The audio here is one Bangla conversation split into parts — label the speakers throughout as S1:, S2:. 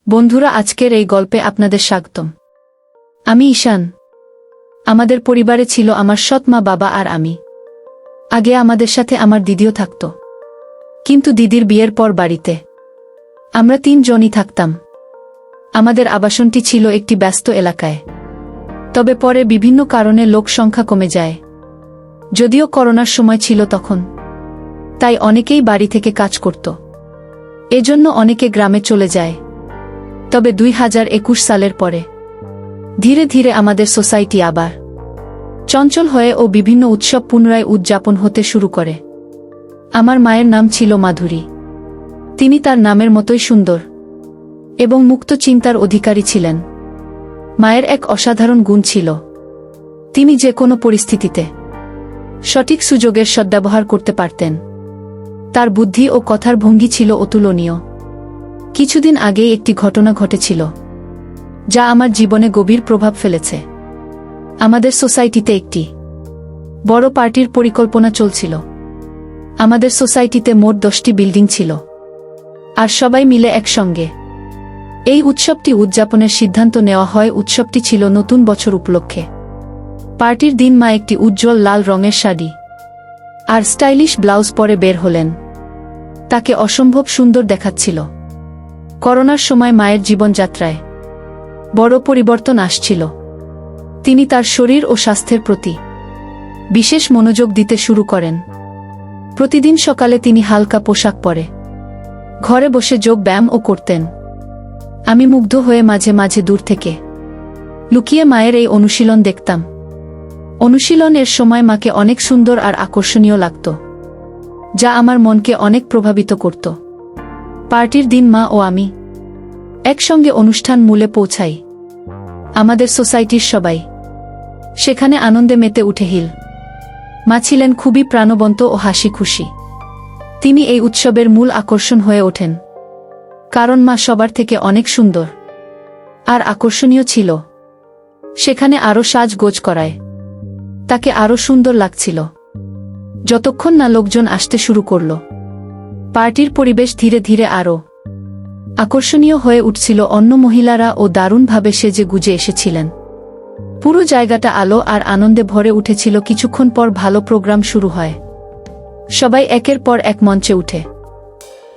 S1: বন্ধুরা, আজকের এই গল্পে আপনাদের স্বাগতম। আমি ঈশান। আমাদের পরিবারে ছিল আমার সৎ মা, বাবা আর আমি। আগে আমাদের সাথে আমার দিদিও থাকত, কিন্তু দিদির বিয়ের পর বাড়িতে আমরা 3 জনই থাকতাম। আমাদের আবাসনটি ছিল একটি ব্যস্ত এলাকায়, তবে পরে বিভিন্ন কারণে লোক সংখ্যা কমে যায়। যদিও করোনার সময় ছিল তখন, তাই অনেকেই বাড়ি থেকে কাজ করত, এজন্য অনেকে গ্রামে চলে যায়। তবে 2021 সালের পরে ধীরে ধীরে আমাদের সোসাইটি আবার চঞ্চল হয়ে ও বিভিন্ন উৎসব পুনরায় উদযাপন হতে শুরু করে। আমার মায়ের নাম ছিল মাধুরী। তিনি তার নামের মতোই সুন্দর এবং মুক্ত চিন্তার অধিকারী ছিলেন। মায়ের এক অসাধারণ গুণ ছিল, তিনি যে কোনো পরিস্থিতিতে সঠিক সুযোগের সদ্ব্যবহার করতে পারতেন। তার বুদ্ধি ও কথার ভঙ্গি ছিল অতুলনীয়। কিছুদিন আগেই একটি ঘটনা ঘটেছিল যা আমার জীবনে গভীর প্রভাব ফেলেছে। আমাদের সোসাইটিতে একটি বড় পার্টির পরিকল্পনা চলছিল। আমাদের সোসাইটিতে মোট 10টি বিল্ডিং ছিল, আর সবাই মিলে একসঙ্গে এই উৎসবটি উদযাপনের সিদ্ধান্ত নেওয়া হয়। উৎসবটি ছিল নতুন বছর উপলক্ষে। পার্টির দিন মা একটি উজ্জ্বল লাল রঙের শাড়ি আর স্টাইলিশ ব্লাউজ পরে বের হলেন। তাকে অসম্ভব সুন্দর দেখাচ্ছিল। করোনার সময় মায়ের জীবনযাত্রায় বড় পরিবর্তন আসছিল। তিনি তার শরীর ও স্বাস্থ্যের প্রতি বিশেষ মনোযোগ দিতে শুরু করেন। প্রতিদিন সকালে তিনি হালকা পোশাক পরে ঘরে বসে যোগ ব্যায়ামও করতেন। আমি মুগ্ধ হয়ে মাঝে মাঝে দূর থেকে লুকিয়ে মায়ের এই অনুশীলন দেখতাম। অনুশীলনের সময় মাকে অনেক সুন্দর আর আকর্ষণীয় লাগত, যা আমার মনকে অনেক প্রভাবিত করত। পার্টির দিন মা ও আমি একসঙ্গে অনুষ্ঠান মূলে পৌঁছাই। আমাদের সোসাইটির সবাই সেখানে আনন্দে মেতে উঠে হিল। মা ছিলেন খুবই প্রাণবন্ত ও হাসি খুশি। তিনি এই উৎসবের মূল আকর্ষণ হয়ে ওঠেন, কারণ মা সবার থেকে অনেক সুন্দর আর আকর্ষণীয় ছিল। সেখানে আরও সাজগোজ করায় তাকে আরও সুন্দর লাগছিল। যতক্ষণ না লোকজন আসতে শুরু করল, পার্টির পরিবেশ ধীরে ধীরে আরও আকর্ষণীয় হয়ে উঠছিল। অন্য মহিলারা ও দারুণভাবে সেজে গুজে এসেছিলেন। পুরো জায়গাটা আলো আর আনন্দে ভরে উঠেছিল। কিছুক্ষণ পর ভালো প্রোগ্রাম শুরু হয়। সবাই একের পর এক মঞ্চে উঠে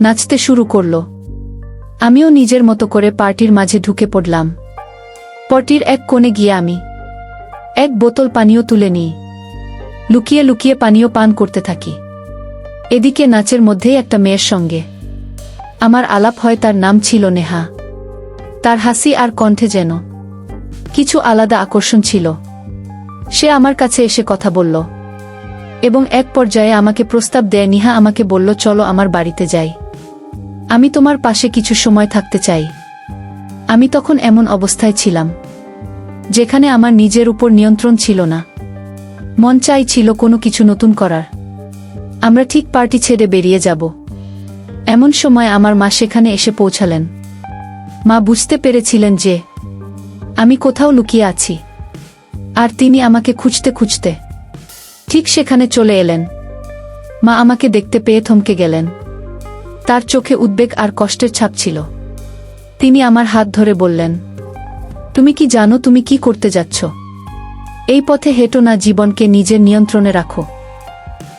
S1: নাচতে শুরু করল। আমিও নিজের মতো করে পার্টির মাঝে ঢুকে পড়লাম। পার্টির এক কোণে গিয়ে আমি এক বোতল পানীয় তুলে নিই। লুকিয়ে লুকিয়ে পানীয় পান করতে থাকি। এদিকে নাচের মধ্যেই একটা মেয়ের সঙ্গে আমার আলাপ হয়। তার নাম ছিল নেহা। তার হাসি আর কণ্ঠে যেন কিছু আলাদা আকর্ষণ ছিল। সে আমার কাছে এসে কথা বলল এবং এক পর্যায়ে আমাকে প্রস্তাব দেয়। নিহা আমাকে বলল, চলো আমার বাড়িতে যাই, আমি তোমার পাশে কিছু সময় থাকতে চাই। আমি তখন এমন অবস্থায় ছিলাম যেখানে আমার নিজের উপর নিয়ন্ত্রণ ছিল না। মন চাইছিল কোনো কিছু নতুন করার। আমরা ঠিক পার্টি ছেড়ে বেরিয়ে যাব, এমন সময় আমার মা সেখানে এসে পৌঁছালেন। মা বুঝতে পেরেছিলেন যে আমি কোথাও লুকিয়ে আছি, আর তিনি আমাকে খুঁজতে খুঁজতে ঠিক সেখানে চলে এলেন। মা আমাকে দেখতে পেয়ে থমকে গেলেন। তার চোখে উদ্বেগ আর কষ্টের ছাপ ছিল। তিনি আমার হাত ধরে বললেন, তুমি কি জানো তুমি কি করতে যাচ্ছ? এই পথে হেঁটো না, জীবনকে নিজের নিয়ন্ত্রণে রাখো।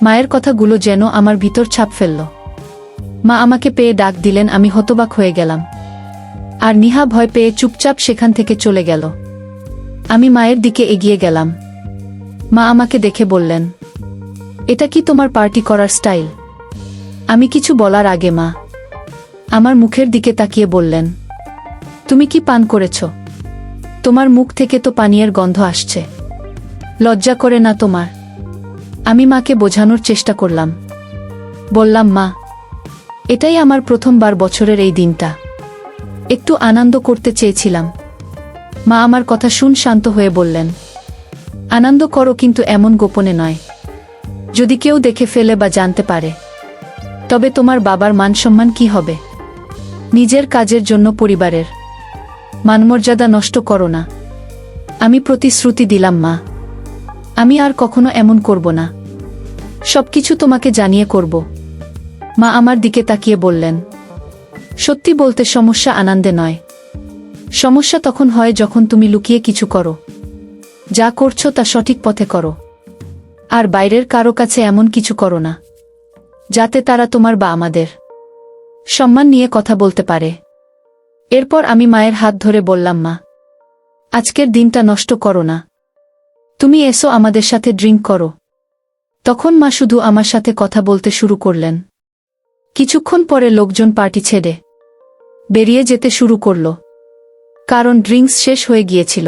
S1: মায়ের কথাগুলো যেন আমার ভিতর ছাপ ফেলল। মা আমাকে পেয়ে ডাক দিলেন। আমি হতবাক হয়ে গেলাম, আর নিহা ভয় পেয়ে চুপচাপ সেখান থেকে চলে গেল। আমি মায়ের দিকে এগিয়ে গেলাম। মা আমাকে দেখে বললেন, এটা কি তোমার পার্টি করার স্টাইল? আমি কিছু বলার আগে মা আমার মুখের দিকে তাকিয়ে বললেন, তুমি কি পান করেছ? তোমার মুখ থেকে তো পানীয়ের গন্ধ আসছে, লজ্জা করে না তোমার? আমি মাকে বোঝানোর চেষ্টা করলাম। বললাম, মা, এটাই আমার প্রথমবার বছরের এই দিনটা একটু আনন্দ করতে চেয়েছিলাম। মা আমার কথা শুন শান্ত হয়ে বললেন, আনন্দ করো, কিন্তু এমন গোপনে নয়। যদি কেউ দেখে ফেলে বা জানতে পারে, তবে তোমার বাবার মানসম্মান কি হবে? নিজের কাজের জন্য পরিবারের মানমর্যাদা নষ্ট করো না। আমি প্রতিশ্রুতি দিলাম, মা, আমি আর কখনো এমন করব না। সবকিছু তোমাকে জানিয়ে করব। মা আমার দিকে তাকিয়ে বললেন, সত্যি বলতে সমস্যা আনন্দে নয়, সমস্যা তখন হয় যখন তুমি লুকিয়ে কিছু করো, যা করছো তা সঠিক পথে করো, আর বাইরের কারো কাছে এমন কিছু করো না যাতে তারা তোমার বা আমাদের সম্মান নিয়ে কথা বলতে পারে। এরপর আমি মায়ের হাত ধরে বললাম, মা, আজকের দিনটা নষ্ট করো না, তুমি এসো আমাদের সাথে ড্রিঙ্ক করো। তখন মা শুধু আমার সাথে কথা বলতে শুরু করলেন। কিছুক্ষণ পরে লোকজন পার্টি ছেড়ে বেরিয়ে যেতে শুরু করল, কারণ ড্রিঙ্কস শেষ হয়ে গিয়েছিল।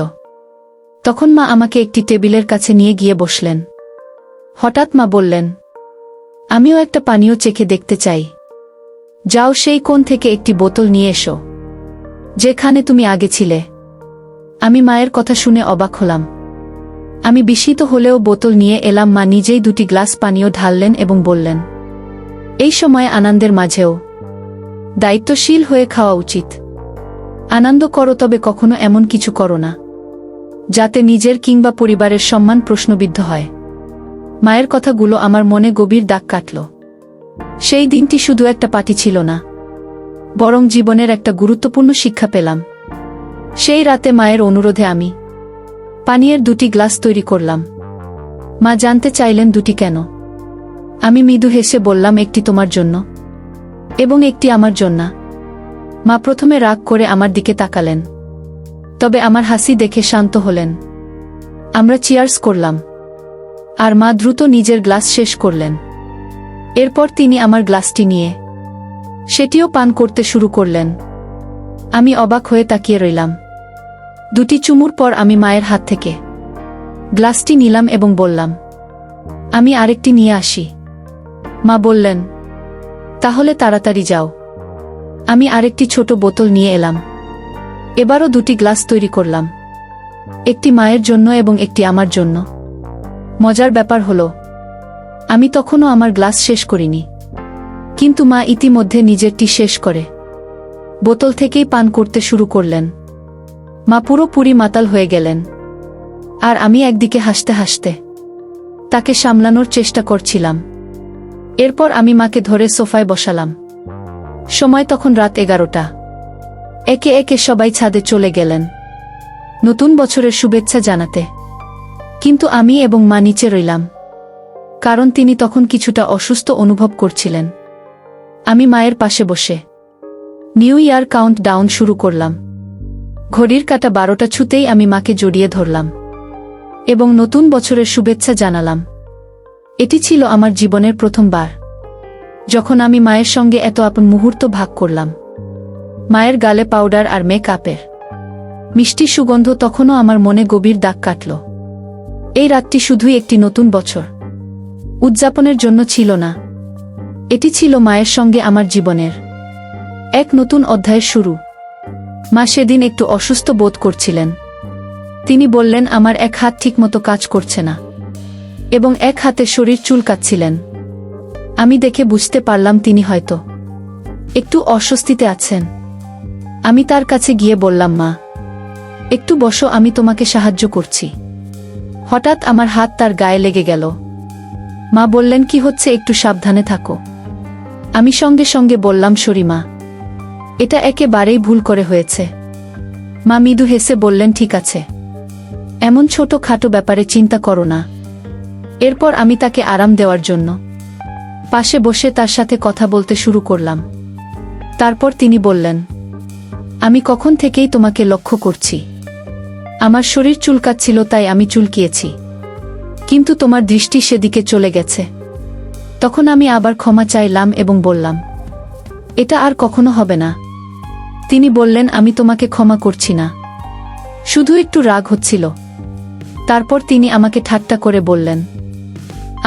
S1: তখন মা আমাকে একটি টেবিলের কাছে নিয়ে গিয়ে বসলেন। হঠাৎ মা বললেন, আমিও একটা পানীয় চেখে দেখতে চাই। যাও সেই কোণ থেকে একটি বোতল নিয়ে এসো, যেখানে তুমি আগে ছিলে। আমি মায়ের কথা শুনে অবাক হলাম। আমি বিস্মিত হলেও বোতল নিয়ে এলাম। মা নিজেই 2টি গ্লাস পানীয় ঢাললেন এবং বললেন, এই সময় আনন্দের মাঝেও দায়িত্বশীল হয়ে খাওয়া উচিত। আনন্দ করো, তবে কখনো এমন কিছু করো না যাতে নিজের কিংবা পরিবারের সম্মান প্রশ্নবিদ্ধ হয়। মায়ের কথাগুলো আমার মনে গভীর দাগ কাটল। সেই দিনটি শুধু একটা পার্টি ছিল না, বরং জীবনের একটা গুরুত্বপূর্ণ শিক্ষা পেলাম। সেই রাতে মায়ের অনুরোধে আমি পানীয়ের 2টি গ্লাস তৈরি করলাম। মা জানতে চাইলেন 2টি কেন। আমি মৃদু হেসে বললাম, একটি তোমার জন্য এবং একটি আমার জন্য। মা প্রথমে রাগ করে আমার দিকে তাকালেন, তবে আমার হাসি দেখে শান্ত হলেন। আমরা চিয়ার্স করলাম, আর মা দ্রুত নিজের গ্লাস শেষ করলেন। এরপর তিনি আমার গ্লাসটি নিয়ে সেটিও পান করতে শুরু করলেন। আমি অবাক হয়ে তাকিয়ে রইলাম। 2টি চুমুর পর আমি মায়ের হাত থেকে গ্লাসটি নিলাম এবং বললাম, আমি আরেকটি নিয়ে আসি। মা বললেন, তাহলে তাড়াতাড়ি যাও। আমি আরেকটি ছোট বোতল নিয়ে এলাম। এবারও 2টি গ্লাস তৈরি করলাম, একটি মায়ের জন্য এবং একটি আমার জন্য। মজার ব্যাপার হলো, আমি তখনও আমার গ্লাস শেষ করিনি, কিন্তু মা ইতিমধ্যে নিজেরটি শেষ করে বোতল থেকেই পান করতে শুরু করলেন। মা পুরোপুরি মাতাল হয়ে গেলেন, আর আমি একদিকে হাসতে হাসতে তাকে সামলানোর চেষ্টা করছিলাম। এরপর আমি মাকে ধরে সোফায় বসালাম। সময় তখন রাত 11টা। একে একে সবাই ছাদে চলে গেলেন নতুন বছরের শুভেচ্ছা জানাতে, কিন্তু আমি এবং মা নিচে রইলাম, কারণ তিনি তখন কিছুটা অসুস্থ অনুভব করছিলেন। আমি মায়ের পাশে বসে নিউ ইয়ার কাউন্ট ডাউন শুরু করলাম। ঘড়ির কাঁটা 12টা ছুতেই আমি মাকে জড়িয়ে ধরলাম এবং নতুন বছরের শুভেচ্ছা জানালাম। এটি ছিল আমার জীবনের প্রথমবার যখন আমি মায়ের সঙ্গে এত আপন মুহূর্ত ভাগ করলাম। মায়ের গালে পাউডার আর মেকআপের মিষ্টি সুগন্ধ তখনও আমার মনে গভীর দাগ কাটল। এই রাতটি শুধুই একটি নতুন বছর উদযাপনের জন্য ছিল না, এটি ছিল মায়ের সঙ্গে আমার জীবনের এক নতুন অধ্যায়ের শুরু। মা সেদিন একটু অসুস্থ বোধ করছিলেন। তিনি বললেন, আমার এক হাত ঠিকমতো কাজ করছে না এবং এক হাতে শরীর চুলকাচ্ছিলেন। আমি দেখে বুঝতে পারলাম তিনি হয়তো একটু অস্বস্তিতে আছেন। আমি তার কাছে গিয়ে বললাম, মা, একটু বসো, আমি তোমাকে সাহায্য করছি। হঠাৎ আমার হাত তার গায়ে লেগে গেল। মা বললেন, কি হচ্ছে, একটু সাবধানে থাকো। আমি সঙ্গে সঙ্গে বললাম, সরি মা, এটা একেবারেই ভুল করে হয়েছে। মা মৃদু হেসে বললেন, ঠিক আছে, এমন ছোট খাটো ব্যাপারে চিন্তা করো না। এরপর আমি তাকে আরাম দেওয়ার জন্য পাশে বসে তার সাথে কথা বলতে শুরু করলাম। তারপর তিনি বললেন, আমি কখন থেকেই তোমাকে লক্ষ্য করছি। আমার শরীর চুলকাচ্ছিল, তাই আমি চুলকিয়েছি, কিন্তু তোমার দৃষ্টি সেদিকে চলে গেছে। তখন আমি আবার ক্ষমা চাইলাম এবং বললাম, এটা আর কখনো হবে না। তিনি বললেন, আমি তোমাকে ক্ষমা করছি না, শুধু একটু রাগ হচ্ছিল। তারপর তিনি আমাকে ঠাট্টা করে বললেন,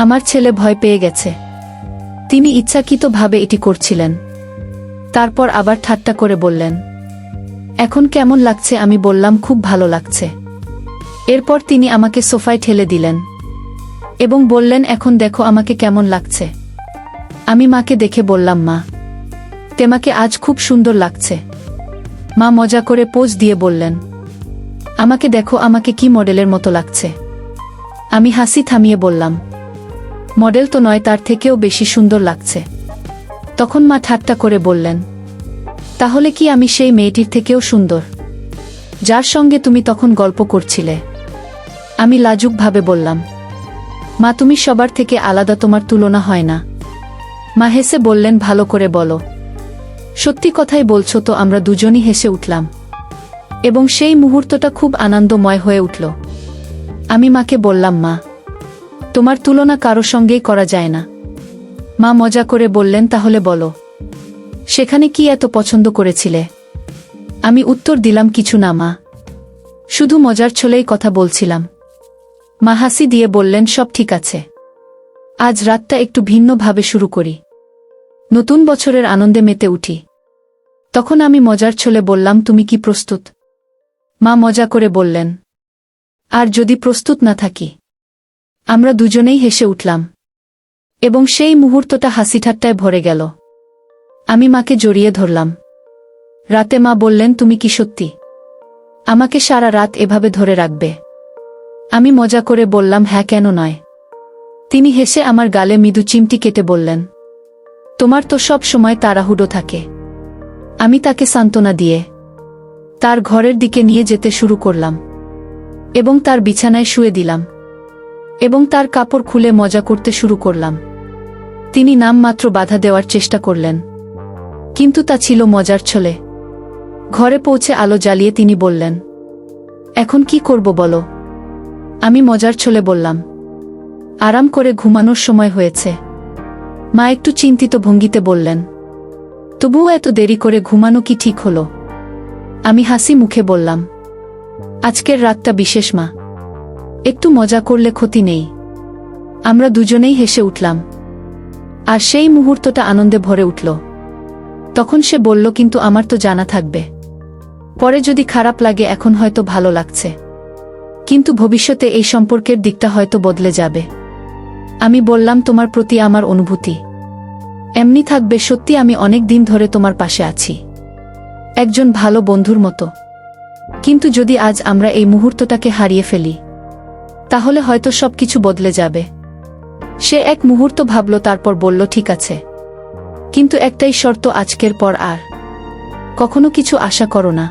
S1: আমার ছেলে ভয় পেয়ে গেছে, তিনি ইচ্ছাকৃতভাবে এটি করছিলেন। তারপর আবার ঠাট্টা করে বললেন, এখন কেমন লাগছে? আমি বললাম, খুব ভালো লাগছে। এরপর তিনি আমাকে সোফায় ঠেলে দিলেন এবং বললেন, এখন দেখো আমাকে কেমন লাগছে। আমি মাকে দেখে বললাম, মা, তোমাকে আজ খুব সুন্দর লাগছে। মা মজা করে পোজ দিয়ে বললেন, আমাকে দেখো, আমাকে কি মডেলের মতো লাগছে। আমি হাসি থামিয়ে বললাম, মডেল তো নয়, তার থেকেও বেশি সুন্দর লাগছে। তখন মা ঠাট্টা করে বললেন, তাহলে কি আমি সেই মেয়েটির থেকেও সুন্দর? যার সঙ্গে তুমি তখন গল্প করছিলে। আমি লাজুকভাবে বললাম, মা তুমি সবার থেকে আলাদা, তোমার তুলনা হয় না। মা হেসে বললেন, ভালো করে বলো। সত্যি কথাই বলছো তো? আমরা দুজনই হেসে উঠলাম এবং সেই মুহূর্তটা খুব আনন্দময় হয়ে উঠল। আমি মাকে বললাম, মা তোমার তুলনা কারো সঙ্গেই করা যায় না। মা মজা করে বললেন, তাহলে বলো সেখানে কি এত পছন্দ করেছিলে? আমি উত্তর দিলাম, কিছু না মা, শুধু মজার ছলেই কথা বলছিলাম। মা হাসি দিয়ে বললেন, সব ঠিক আছে, আজ রাতটা একটু ভিন্নভাবে শুরু করি, নতুন বছরের আনন্দে মেতে উঠি। তখন আমি মজার ছলে বললাম, তুমি কি প্রস্তুত? মা মজা করে বললেন, আর যদি প্রস্তুত না থাকি? আমরা দুজনেই হেসে উঠলাম এবং সেই মুহূর্তটা হাসি ঠাট্টায় ভরে গেল। আমি মাকে জড়িয়ে ধরলাম। রাতে মা বললেন, তুমি কি সত্যি আমাকে সারা রাত এভাবে ধরে রাখবে? আমি মজা করে বললাম, হ্যাঁ, কেন নয়। তিনি হেসে আমার গালে মৃদু চিমটি কেটে বললেন, তোমার তো সব সময় তাড়াহুড়ো থাকে। আমি তাকে সান্ত্বনা দিয়ে তার ঘরের দিকে নিয়ে যেতে শুরু করলাম এবং তার বিছানায় শুয়ে দিলাম এবং তার কাপড় খুলে মজা করতে শুরু করলাম। তিনি নামমাত্র বাধা দেওয়ার চেষ্টা করলেন, কিন্তু তা ছিল মজার ছলে। ঘরে পৌঁছে আলো জ্বালিয়ে তিনি বললেন, এখন কি করব বলো? আমি মজার ছলে বললাম, আরাম করে ঘুমানোর সময় হয়েছে। মা একটু চিন্তিত ভঙ্গিতে বললেন, তবুও এত দেরি করে ঘুমানো কি ঠিক হলো? আমি হাসি মুখে বললাম, আজকের রাতটা বিশেষ মা, একটু মজা করলে ক্ষতি নেই। আমরা দুজনেই হেসে উঠলাম আর সেই মুহূর্তটা আনন্দে ভরে উঠল। তখন সে বলল, কিন্তু আমার তো জানা থাকবে, পরে যদি খারাপ লাগে। এখন হয়তো ভালো লাগছে, কিন্তু ভবিষ্যতে এই সম্পর্কের দিকটা হয়তো বদলে যাবে। আমি বললাম, তোমার প্রতি আমার অনুভূতি এমনি থাকবে। সত্যি আমি অনেক দিন ধরে তোমার পাশে আছি, একজন ভালো বন্ধুর মতো। কিন্তু যদি আজ আমরা এই মুহূর্তটাকে হারিয়ে ফেলি, তাহলে হয়তো সবকিছু বদলে যাবে। সে এক মুহূর্ত ভাবল, তারপর বলল, ঠিক আছে, কিন্তু একটাই শর্ত, আজকের পর আর কখনো কিছু আশা করো না।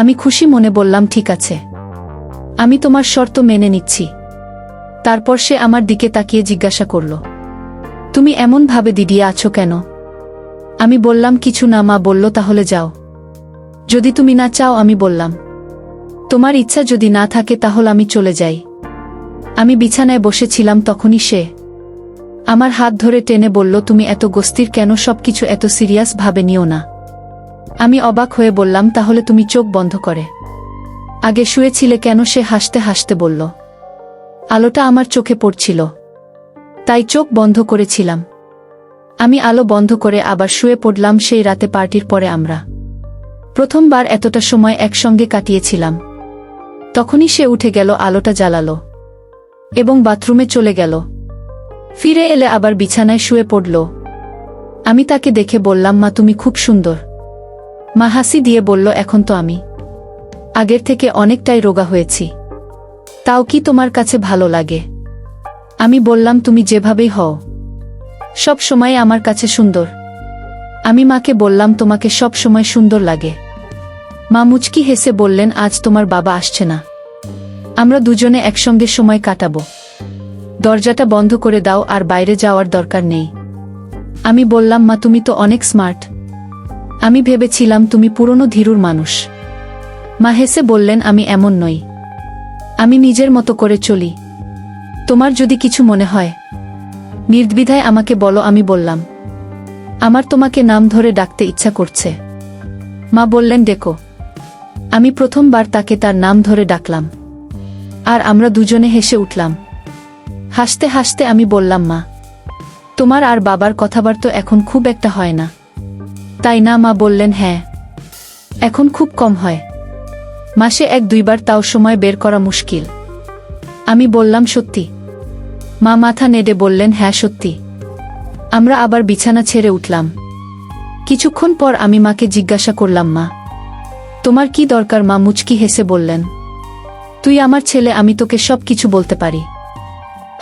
S1: আমি খুশি মনে বললাম, ঠিক আছে, আমি তোমার শর্ত মেনে নিচ্ছি। তারপর সে আমার দিকে তাকিয়ে জিজ্ঞাসা করল, তুমি এমন ভাবে দিদিয়ে আছো কেন? আমি বললাম, কিছু না। মা বলল, তাহলে যাও, যদি তুমি না চাও। আমি বললাম, তোমার ইচ্ছা যদি না থাকে তাহলে আমি চলে যাই। আমি বিছানায় বসেছিলাম, তখনই সে আমার হাত ধরে টেনে বলল, তুমি এত গস্তির কেন? সবকিছু এত সিরিয়াস ভাবে নিও না। আমি অবাক হয়ে বললাম, তাহলে তুমি চোখ বন্ধ করে আগে শুয়েছিলে কেন? সে হাসতে হাসতে বলল, আলোটা আমার চোখে পড়ছিল, তাই চোখ বন্ধ করেছিলাম। আমি আলো বন্ধ করে আবার শুয়ে পড়লাম। সেই রাতে পার্টির পরে আমরা প্রথমবার এতটা সময় একসঙ্গে কাটিয়েছিলাম। তখনই সে উঠে গেল, আলোটা জ্বালালো এবং বাথরুমে চলে গেল। ফিরে এলে আবার বিছানায় শুয়ে পড়ল। আমি তাকে দেখে বললাম, মা তুমি খুব সুন্দর। মা হাসি দিয়ে বলল, এখন তো আমি আগের থেকে অনেকটাই রোগা হয়েছি, তাও কি তোমার কাছে ভালো লাগে? আমি বললাম, তুমি যেভাবেই হও সব সময় আমার কাছে সুন্দর। আমি মাকে বললাম, তোমাকে সব সময় সুন্দর লাগে। মা মুচকি হেসে বললেন, আজ তোমার বাবা আসছে না, আমরা দুজনে একসঙ্গে সময় কাটাবো। দরজাটা বন্ধ করে দাও, আর বাইরে যাওয়ার দরকার নেই। আমি বললাম, মা তুমি তো অনেক স্মার্ট, আমি ভেবেছিলাম তুমি পুরনো ধীরুর মানুষ। মা হেসে বললেন, আমি এমন নই, আমি নিজের মতো করে চলি। তোমার যদি কিছু মনে হয় নির্দ্বিধায় আমাকে বলো। আমি বললাম, আমার তোমাকে নাম ধরে ডাকতে ইচ্ছা করছে। মা বললেন, ডেকো। আমি প্রথমবার তাকে তার নাম ধরে ডাকলাম আর আমরা দুজনে হেসে উঠলাম। হাসতে হাসতে আমি বললাম, মা তোমার আর বাবার কথাবার্তা এখন খুব একটা হয় না, তাই না? মা বললেন, হ্যাঁ, এখন খুব কম হয়, মাসে 1-2 বার, তাও সময় বের করা মুশকিল। আমি বললাম, সত্যি? মা মাথা নেড়ে বললেন, হ্যাঁ সত্যি। আমরা আবার বিছানা ছেড়ে উঠলাম। কিছুক্ষণ পর আমি মাকে জিজ্ঞাসা করলাম, মা তোমার কি দরকার? মা মুচকি হেসে বললেন, তুই আমার ছেলে, আমি তোকে সব কিছু বলতে পারি।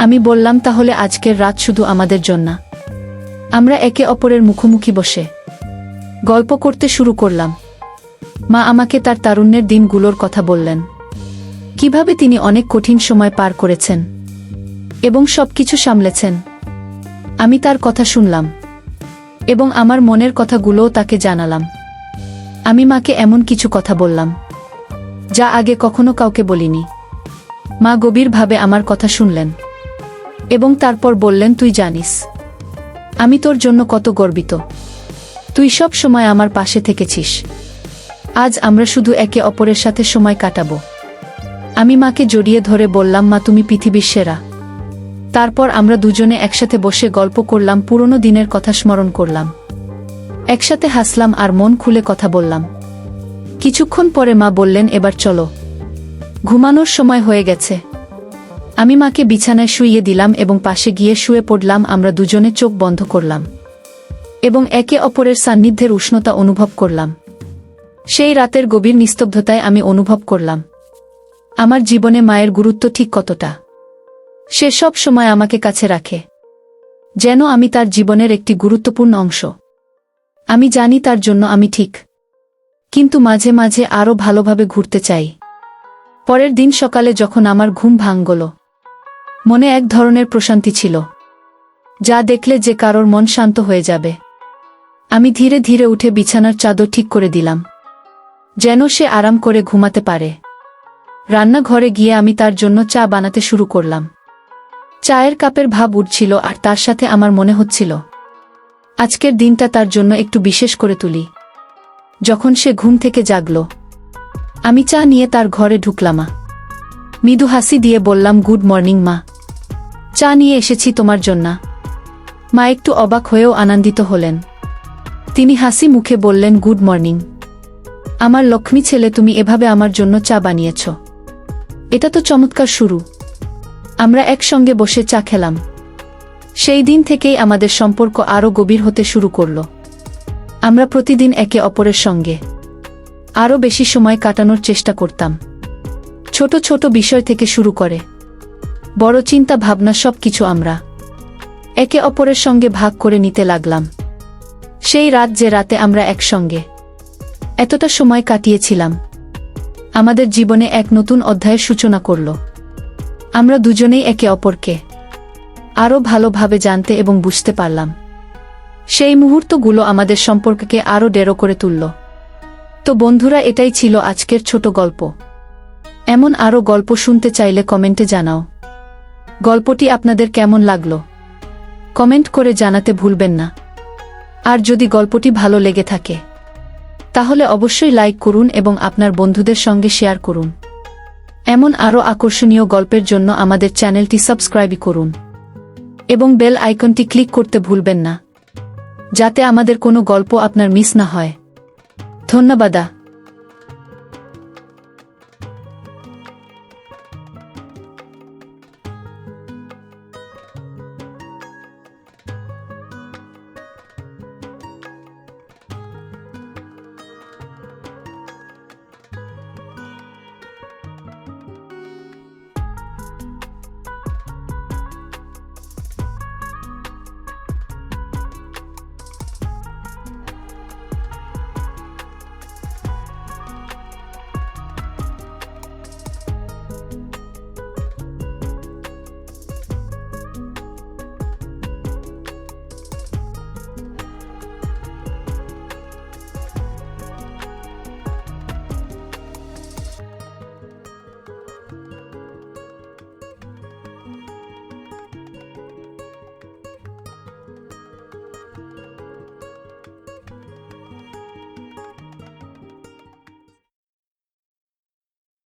S1: আমি বললাম, তাহলে আজকের রাত শুধু আমাদের জন্য। আমরা একে অপরের মুখোমুখি বসে গল্প করতে শুরু করলাম। মা আমাকে তার তারুণ্যের দিনগুলোর কথা বললেন, কিভাবে তিনি অনেক কঠিন সময় পার করেছেন এবং সবকিছু সামলেছেন। আমি তার কথা শুনলাম এবং আমার মনের কথাগুলোও তাকে জানালাম। আমি মাকে এমন কিছু কথা বললাম যা আগে কখনো কাউকে বলিনি। মা গভীরভাবে আমার কথা শুনলেন এবং তারপর বললেন, তুই জানিস আমি তোর জন্য কত গর্বিত। তুই সব সময় আমার পাশে থেকেছিস। আজ আমরা শুধু একে অপরের সাথে সময় কাটাবো। আমি মাকে জড়িয়ে ধরে বললাম, মা তুমি পৃথিবীর সেরা। তারপর আমরা দুজনে একসাথে বসে গল্প করলাম, পুরনো দিনের কথা স্মরণ করলাম, একসাথে হাসলাম আর মন খুলে কথা বললাম। কিছুক্ষণ পরে মা বললেন, এবার চলো, ঘুমানোর সময় হয়ে গেছে। আমি মাকে বিছানায় শুইয়ে দিলাম এবং পাশে গিয়ে শুয়ে পড়লাম। আমরা দুজনে চোখ বন্ধ করলাম এবং একে অপরের সান্নিধ্যের উষ্ণতা অনুভব করলাম। সেই রাতের গভীর নিস্তব্ধতায় আমি অনুভব করলাম আমার জীবনে মায়ের গুরুত্ব ঠিক কতটা। সে সব সময় আমাকে কাছে রাখে, যেন আমি তার জীবনের একটি গুরুত্বপূর্ণ অংশ। আমি জানি তার জন্য আমি ঠিক, কিন্তু মাঝে মাঝে আরও ভালোভাবে ঘুরতে চাই। পরের দিন সকালে যখন আমার ঘুম ভাঙল, মনে এক ধরনের প্রশান্তি ছিল, যা দেখলে যে কারোর মন শান্ত হয়ে যাবে। আমি ধীরে ধীরে উঠে বিছানার চাদর ঠিক করে দিলাম, যেন সে আরাম করে ঘুমাতে পারে। রান্নাঘরে গিয়ে আমি তার জন্য চা বানাতে শুরু করলাম। চায়ের কাপের ভাব উঠছিল আর তার সাথে আমার মনে হচ্ছিল আজকের দিনটা তার জন্য একটু বিশেষ করে তুলি। যখন সে ঘুম থেকে জাগল, আমি চা নিয়ে তার ঘরে ঢুকলাম। মৃদু হাসি দিয়ে বললাম, গুড মর্নিং মা, চা নিয়ে এসেছি তোমার জন্য। মা একটু অবাক হয়েও আনন্দিত হলেন। তিনি হাসি মুখে বললেন, গুড মর্নিং আমার লক্ষ্মী ছেলে, তুমি এভাবে আমার জন্য চা বানিয়েছ, এটা তো চমৎকার শুরু। আমরা একসঙ্গে বসে চা খেলাম। সেই দিন থেকেই আমাদের সম্পর্ক আরও গভীর হতে শুরু করল। আমরা প্রতিদিন একে অপরের সঙ্গে আরও বেশি সময় কাটানোর চেষ্টা করতাম। ছোট ছোট বিষয় থেকে শুরু করে বড় চিন্তা ভাবনা সবকিছু আমরা একে অপরের সঙ্গে ভাগ করে নিতে লাগলাম। সেই রাত, যে রাতে আমরা একসঙ্গে এতটা সময় কাটিয়েছিলাম, আমাদের জীবনে এক নতুন অধ্যায়ের সূচনা করল। আমরা দুজনেই একে অপরকে আরও ভালোভাবে জানতে এবং বুঝতে পারলাম। সেই মুহূর্তগুলো আমাদের সম্পর্ককে আরও দৃঢ় করে তুলল। তো বন্ধুরা, এটাই ছিল আজকের ছোট গল্প। এমন আরও গল্প শুনতে চাইলে কমেন্টে জানাও। গল্পটি আপনাদের কেমন লাগলো কমেন্ট করে জানাতে ভুলবেন না। আর যদি গল্পটি ভালো লেগে থাকে তাহলে অবশ্যই লাইক করুন এবং আপনার বন্ধুদের সঙ্গে শেয়ার করুন। এমন আরও আকর্ষণীয় গল্পের জন্য আমাদের চ্যানেলটি সাবস্ক্রাইব করুন এবং বেল আইকনটি ক্লিক করতে ভুলবেন না, যাতে আমাদের কোনো গল্প আপনার মিস না হয়। ধন্যবাদ।